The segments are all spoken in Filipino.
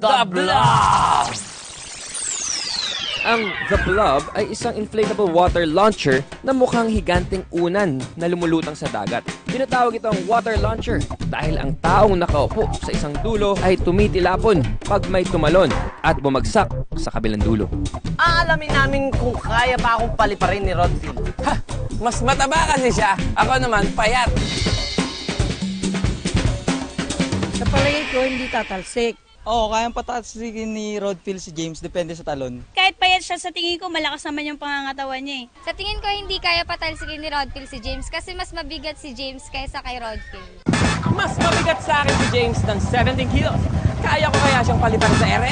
The Blob! Ang The Blob ay isang inflatable water launcher na mukhang higanteng unan na lumulutang sa dagat. Tinatawag itong water launcher dahil ang taong nakaupo sa isang dulo ay tumitilapon pag may tumalon at bumagsak sa kabilang dulo. Aalamin namin kung kaya pa akong paliparin ni Rodfield. Ha! Mas mataba kasi siya. Ako naman, payat. Sa palagay ko, hindi tatalsik. Oo, kayang pataasikin ni Rodfield si James, depende sa talon. Kahit payat siya, sa tingin ko malakas naman yung pangangatawan niya eh. Sa tingin ko hindi kaya patalsikin ni Rodfield si James kasi mas mabigat si James kaysa kay Rodfield. Mas mabigat sa akin si James ng 17 kilos. Kaya ko kaya siyang paliparin sa ere?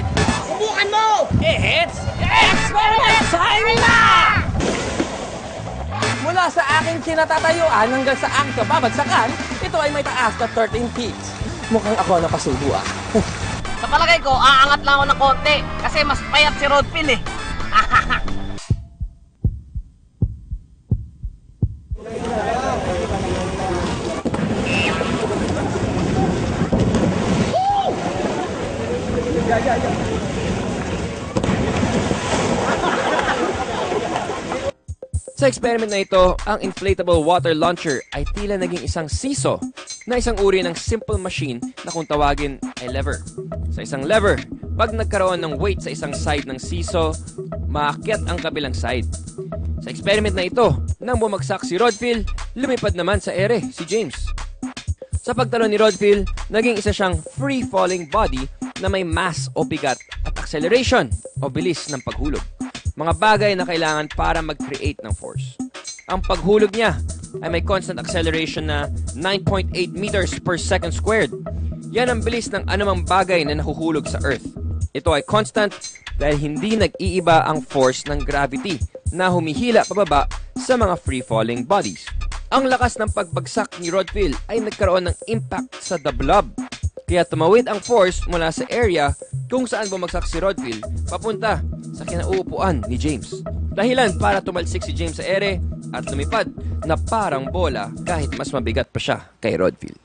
Subukan mo! It's experiment time na! Mula sa aking kinatatayuan hanggang sa aking kababagsakan, ito ay may taas na 13 feet. Mukhang ako napasubo ah. Sa palagay ko, aangat lang ako ng konti kasi mas payat si Rodfield eh. Sa experiment na ito, ang inflatable water launcher ay tila naging isang seesaw na isang uri ng simple machine na kung tawagin ay lever. Sa isang lever, pag nagkaroon ng weight sa isang side ng seesaw, maakyat ang kabilang side. Sa experiment na ito, nang bumagsak si Rodfield, lumipad naman sa ere si James. Sa pagtalon ni Rodfield, naging isa siyang free-falling body na may mass o bigat at acceleration o bilis ng paghulog. Mga bagay na kailangan para mag-create ng force. Ang paghulog niya ay may constant acceleration na 9.8 meters per second squared. Yan ang bilis ng anumang bagay na nahuhulog sa Earth. Ito ay constant dahil hindi nag-iiba ang force ng gravity na humihila pababa sa mga free-falling bodies. Ang lakas ng pagbagsak ni Rodfield ay nagkaroon ng impact sa The Blob. Kaya tumawid ang force mula sa area kung saan bumagsak si Rodfield papunta sa kinauupuan ni James. Dahilan para tumalsik si James sa ere at lumipad na parang bola kahit mas mabigat pa siya kay Rodfield.